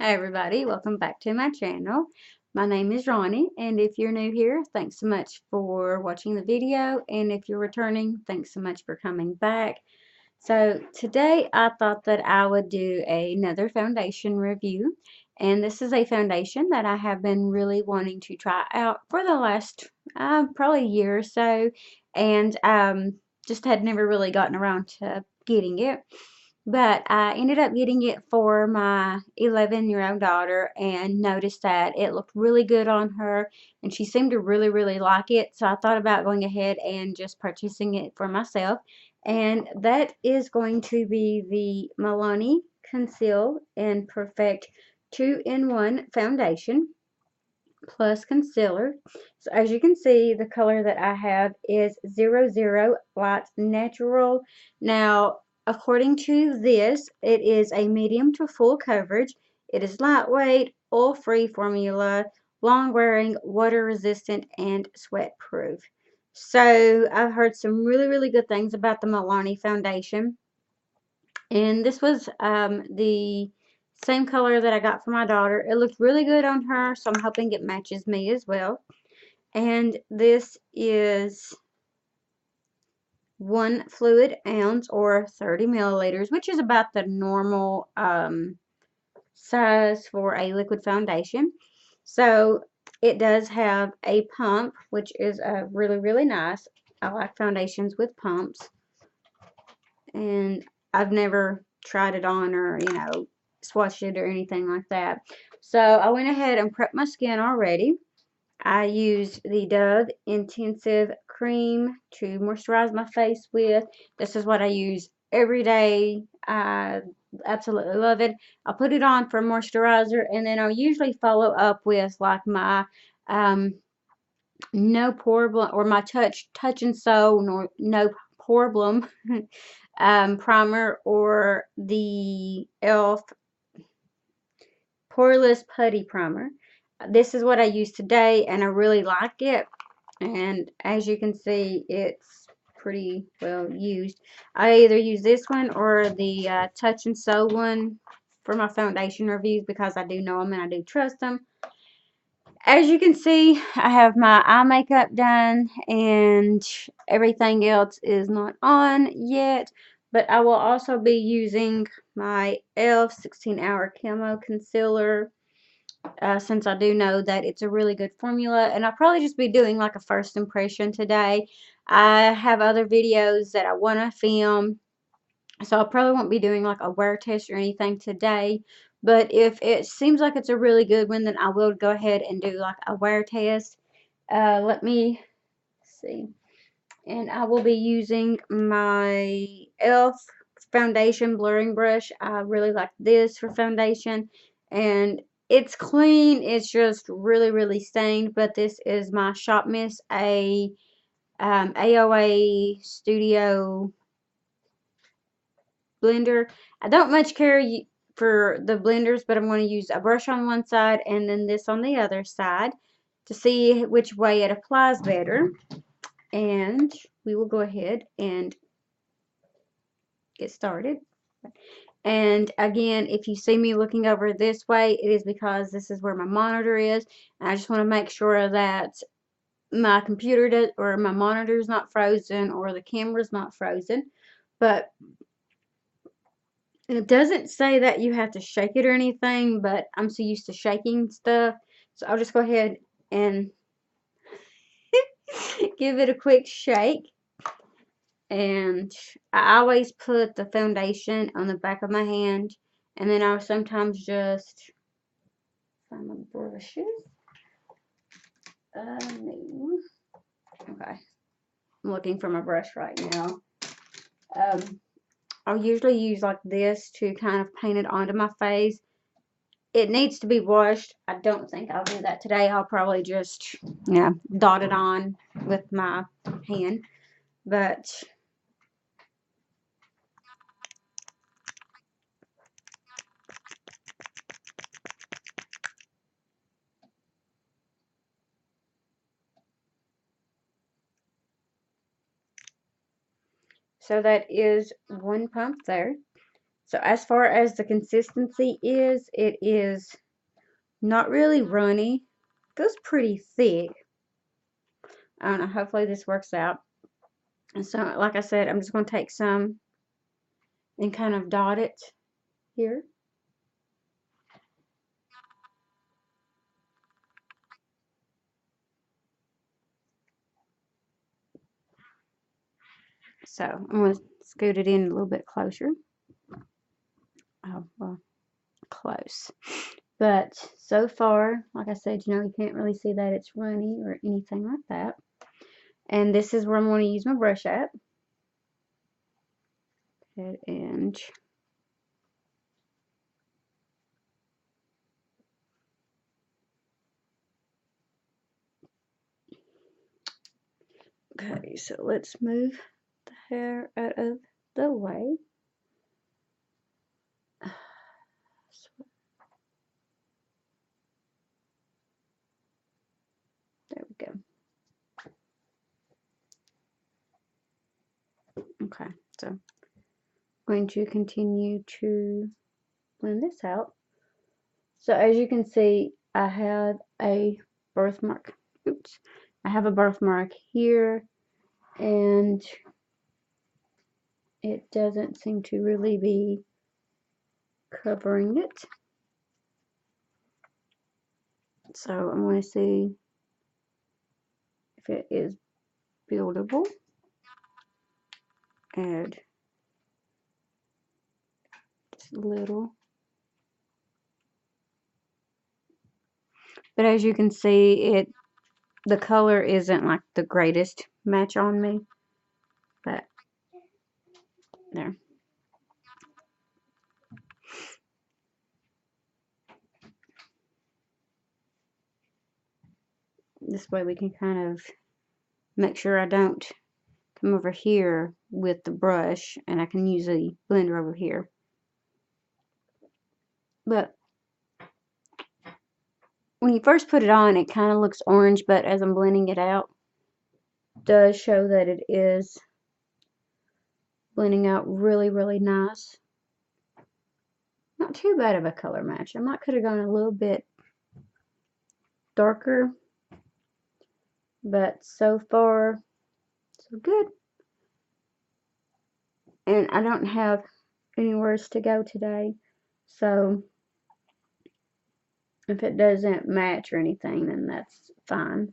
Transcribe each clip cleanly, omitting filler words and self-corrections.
Hi everybody, welcome back to my channel. My name is Ronni, and if you're new here, thanks so much for watching the video, and if you're returning, thanks so much for coming back. So today I thought that I would do another foundation review, and this is a foundation that I have been really wanting to try out for the last probably year or so, and just had never really gotten around to getting it. But I ended up getting it for my 11-year-old daughter and noticed that it looked really good on her and she seemed to really, really like it. So I thought about going ahead and just purchasing it for myself. And that is going to be the Milani Conceal and Perfect 2-in-1 foundation plus concealer. So as you can see, the color that I have is 00 Light Natural. Now, according to this, it is a medium to full coverage. It is lightweight, oil-free formula, long-wearing, water-resistant, and sweat-proof. So I've heard some really, really good things about the Milani foundation. And this was the same color that I got for my daughter. It looked really good on her, so I'm hoping it matches me as well. And this is 1 fluid ounce or 30 milliliters, which is about the normal size for a liquid foundation. So it does have a pump, which is really, really nice. I like foundations with pumps. And I've never tried it on or, swatched it or anything like that. So I went ahead and prepped my skin already. I used the Dove Intensive Cream to moisturize my face with. This is what I use every day. I absolutely love it. I'll put it on for moisturizer, and then I'll usually follow up with like my um, no problem or my touch and sew no problem primer, or the elf poreless putty primer. This is what I use today and I really like it, and as you can see, it's pretty well used. I either use this one or the touch and sew one for my foundation reviews because I do know them and I do trust them. As you can see, I have my eye makeup done and everything else is not on yet, but I will also be using my e.l.f. 16-hour camo concealer, since I do know that it's a really good formula, and I'll probably just be doing like a first impression today. I have other videos that I want to film, so I probably won't be doing like a wear test or anything today. But if it seems like it's a really good one, then I will go ahead and do like a wear test. Let me see. And I will be using my e.l.f. foundation blurring brush. I really like this for foundation. And it's clean. It's just really, really stained. But this is my Shop Miss AOA Studio blender. I don't much care for the blenders, but I'm going to use a brush on one side and then this on the other side to see which way it applies better. And we will go ahead and get started. And again, if you see me looking over this way, it is because this is where my monitor is. And I just want to make sure that my computer does, or my monitor is not frozen, or the camera is not frozen. But it doesn't say that you have to shake it or anything, but I'm so used to shaking stuff. So I'll just go ahead and give it a quick shake. And I always put the foundation on the back of my hand, and then I'll sometimes just find my brushes. No. Okay, I'm looking for my brush right now. I'll usually use like this to kind of paint it onto my face. It needs to be washed. I don't think I'll do that today. I'll probably just, dot it on with my hand. But so that is one pump there. So as far as the consistency is, it is not really runny. It goes pretty thick. I don't know, hopefully this works out. And so, like I said, I'm just going to take some and kind of dot it here. So I'm going to scoot it in a little bit closer. Oh, well, close. But so far, like I said, you can't really see that it's runny or anything like that. And this is where I'm going to use my brush at. And okay, so let's move the hair out of the way. There we go. Okay, so I'm going to continue to blend this out. So as you can see, I have a birthmark. Oops. I have a birthmark here, and it doesn't seem to really be covering it. So I'm going to see if it is buildable. Add just a little. But as you can see, the color isn't like the greatest match on me. But there. This way we can kind of make sure I don't come over here with the brush, and I can use a blender over here. But when you first put it on, it kind of looks orange, but as I'm blending it out, it does show that it is blending out really, really nice. Not too bad of a color match. I might could have gone a little bit darker, but so far, so good. And I don't have anywhere to go today, so if it doesn't match or anything, then that's fine.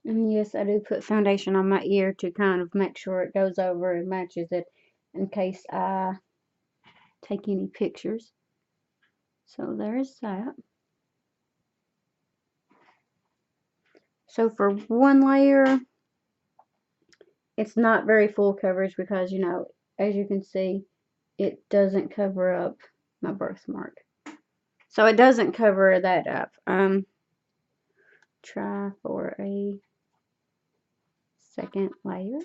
And yes, I do put foundation on my ear to kind of make sure it goes over and matches it in case I take any pictures. So there's that. So for one layer, it's not very full coverage because, as you can see, it doesn't cover up my birthmark. So it doesn't cover that up. Try for a second layer.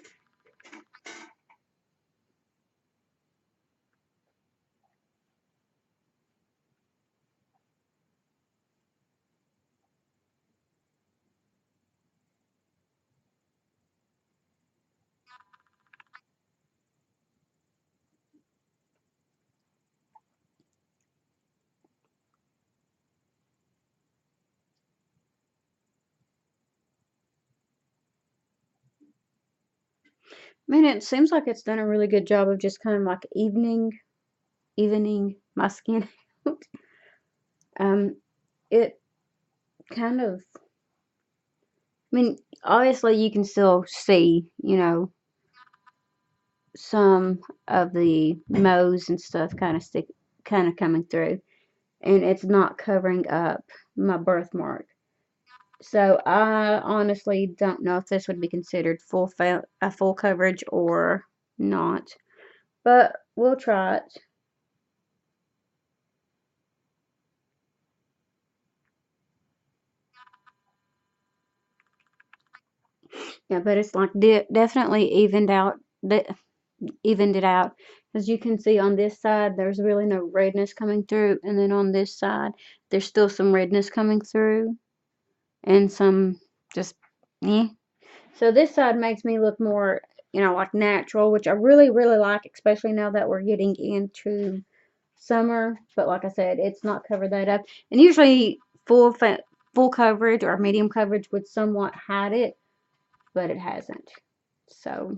I mean, it seems like it's done a really good job of just kind of like evening my skin out. It kind of, I mean, obviously you can still see, some of the mows and stuff kind of coming through, and it's not covering up my birthmark. So I honestly don't know if this would be considered a full coverage or not, but we'll try it. Yeah, but it's like definitely evened it out. As you can see on this side, there's really no redness coming through, and then on this side, there's still some redness coming through, and some just, eh. So this side makes me look more, like natural, which I really, really like, especially now that we're getting into summer. But like I said, it's not covered that up. And usually full coverage or medium coverage would somewhat hide it, but it hasn't. So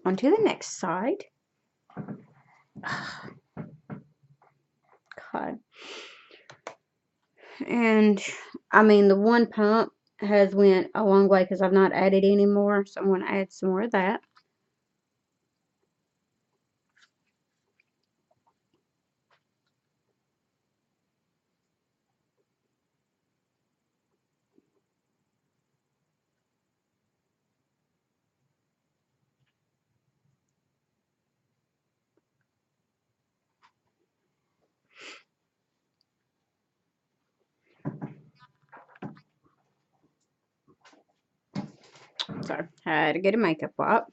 on to the next side. God. And I mean, the one pump has went a long way because I've not added any more, so I'm going to add some more of that. So I had to get a makeup wipe.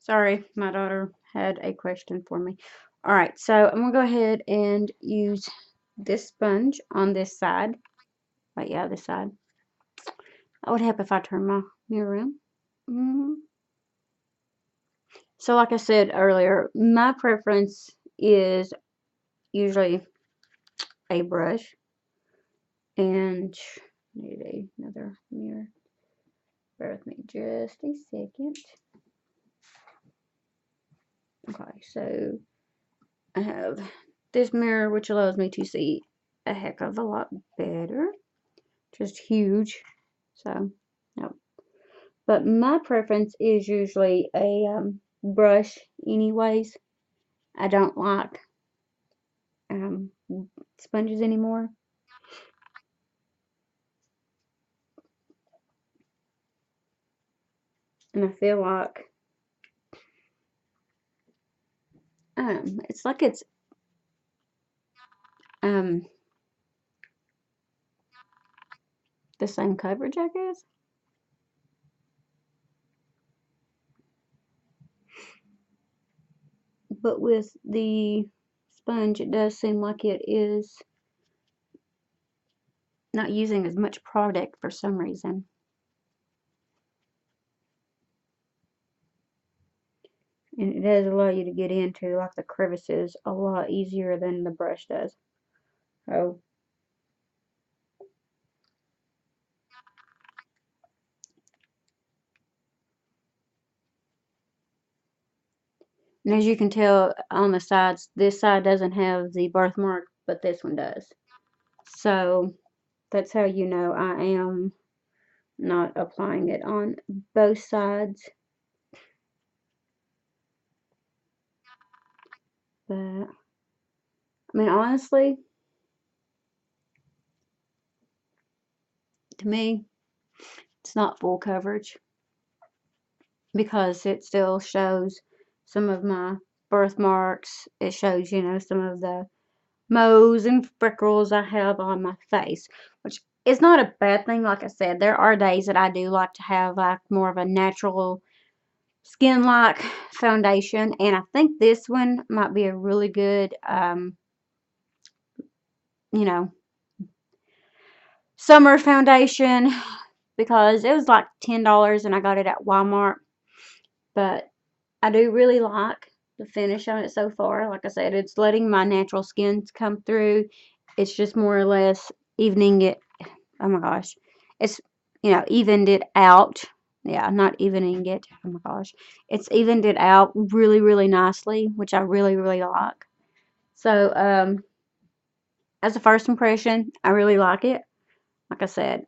Sorry, my daughter had a question for me. All right, so I'm going to go ahead and use this sponge on this side. Right, yeah, this side. That would help if I turn my mirror around. So like I said earlier, my preference is usually a brush. And need another mirror. Bear with me just a second. Okay, so I have this mirror, which allows me to see a heck of a lot better. Just huge. So, no. But my preference is usually a brush anyways. I don't like sponges anymore. And I feel like it's like it's um the same coverage, I guess. But with the sponge, it does seem like it is not using as much product for some reason. And it does allow you to get into like the crevices a lot easier than the brush does. So, and as you can tell on the sides, this side doesn't have the birthmark, but this one does. So that's how you know I am not applying it on both sides. But I mean, honestly, to me, it's not full coverage because it still shows some of my birthmarks. It shows, some of the moles and freckles I have on my face, which is not a bad thing. Like I said, there are days that I do like to have like more of a natural skin-like foundation, and I think this one might be a really good, you know, summer foundation because it was like $10 and I got it at Walmart. But I do really like the finish on it so far. Like I said, it's letting my natural skin come through. It's just more or less evening it. Oh my gosh. It's, evened it out. Yeah, not evening it. Oh my gosh. It's evened it out really, really nicely, which I really, really like. So, as a first impression, I really like it. Like I said,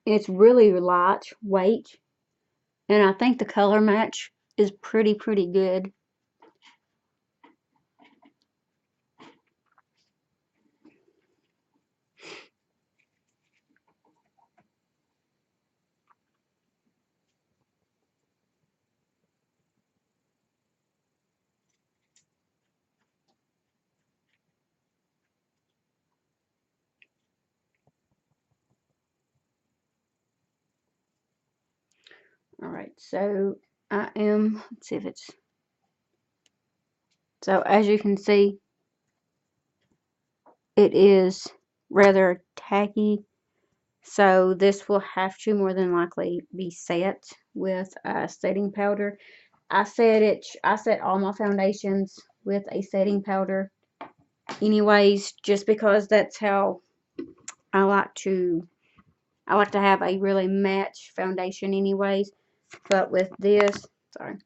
it's really lightweight, and I think the color match is pretty, pretty good. Alright, so let's see if it's, so as you can see, it is rather tacky. So this will have to more than likely be set with setting powder. I set all my foundations with a setting powder anyways, just because that's how I like to have a really match foundation anyways. But with this, sorry,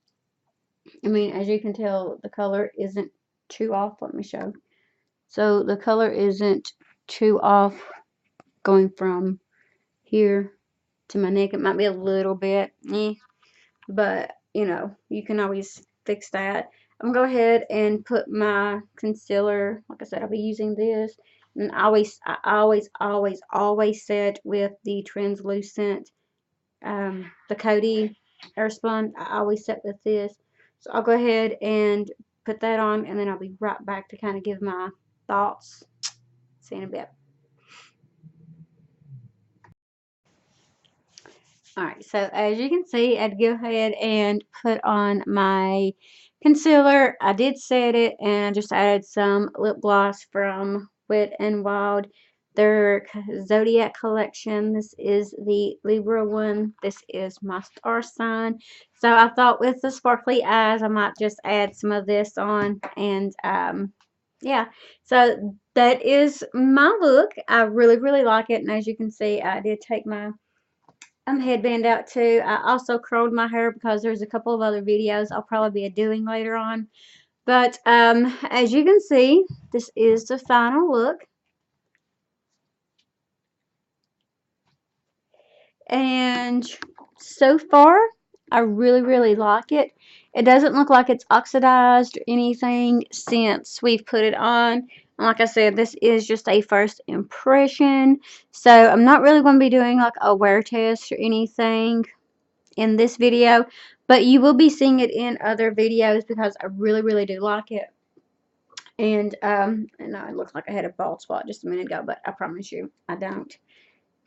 I mean, as you can tell, the color isn't too off. Let me show. So the color isn't too off going from here to my neck. It might be a little bit, but you know, you can always fix that. I'm gonna go ahead and put my concealer. Like I said, I'll be using this, and I always set with the translucent, the Coty Airspun. I always set with this. So I'll go ahead and put that on, and then I'll be right back to kind of give my thoughts. See you in a bit. Alright, so as you can see, I'd go ahead and put on my concealer. I did set it, and I just added some lip gloss from Wet n Wild, their Zodiac collection. This is the Libra one. This is my star sign. So I thought with the sparkly eyes, I might just add some of this on, and yeah. So that is my look. I really, really like it, and as you can see, I did take my headband out too. I also curled my hair because there's a couple of other videos I'll probably be doing later on. But as you can see, this is the final look. And so far, I really, really like it. It doesn't look like it's oxidized or anything since we've put it on. Like I said, this is just a first impression. So I'm not really going to be doing like a wear test or anything in this video, but you will be seeing it in other videos because I really, really do like it. And it looks like I had a bald spot just a minute ago, but I promise you I don't.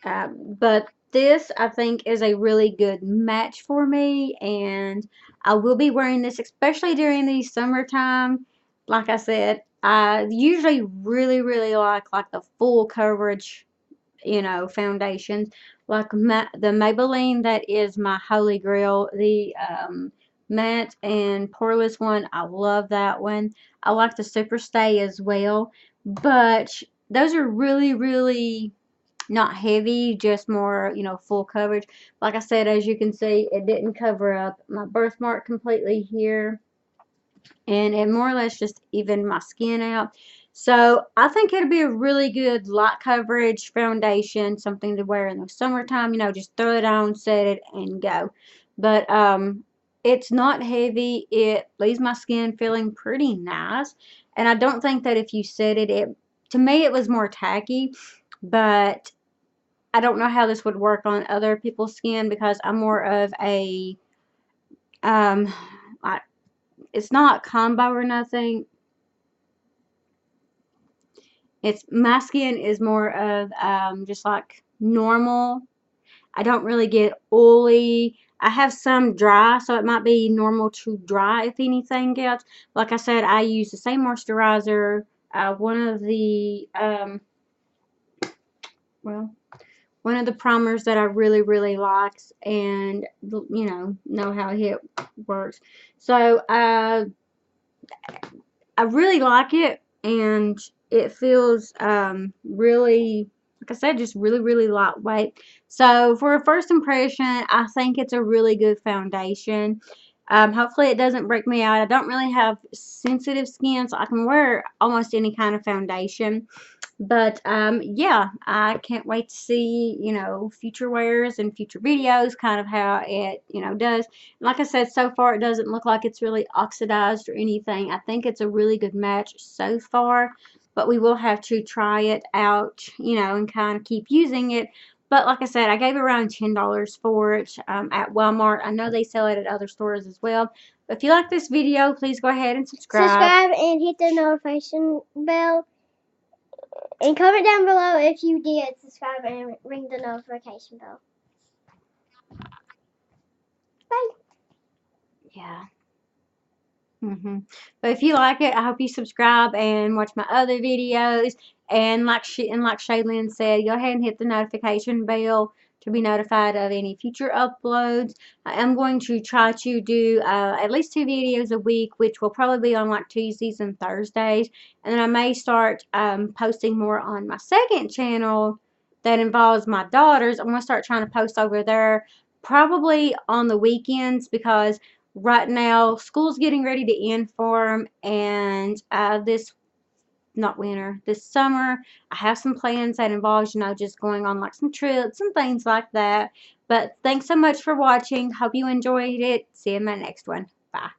But this, I think, is a really good match for me, and I will be wearing this especially during the summertime. Like I said, I usually really, really like the full coverage, foundations. Like the Maybelline, that is my holy grail. The matte and poreless one, I love that one. I like the Super Stay as well, but those are really, really not heavy, just more, full coverage. Like I said, as you can see, it didn't cover up my birthmark completely here, and it more or less just evened my skin out. So I think it'll be a really good light coverage foundation, something to wear in the summertime. Just throw it on, set it, and go. But it's not heavy. It leaves my skin feeling pretty nice, and I don't think that if you set it, to me it was more tacky, but I don't know how this would work on other people's skin because I'm more of a um, it's not combo or nothing. It's my skin is more of just like normal. I don't really get oily. I have some dry, so it might be normal to dry if anything else. Like I said, I use the same moisturizer. One of the well, one of the primers that I really, really likes, and know how it works. So I really like it, and it feels really, like I said, just really, really lightweight. So for a first impression, I think it's a really good foundation. Hopefully it doesn't break me out. I don't really have sensitive skin, so I can wear almost any kind of foundation. But yeah, I can't wait to see, future wears and future videos, kind of how it, does. Like I said, so far it doesn't look like it's really oxidized or anything. I think it's a really good match so far, but we will have to try it out, and kind of keep using it. But like I said, I gave around $10 for it at Walmart. I know they sell it at other stores as well. But if you like this video, please go ahead and subscribe. Subscribe and hit the notification bell. And comment down below if you did subscribe and ring the notification bell. Bye. Yeah. But if you like it, I hope you subscribe and watch my other videos. And like Shaylin said, go ahead and hit the notification bell to be notified of any future uploads. I am going to try to do at least 2 videos a week, which will probably be on like Tuesdays and Thursdays. And then I may start posting more on my second channel that involves my daughters. I'm going to start trying to post over there probably on the weekends, because right now school's getting ready to end for them, and this summer I have some plans that involves just going on like some trips and things like that. But thanks so much for watching. Hope you enjoyed it. See you in my next one. Bye.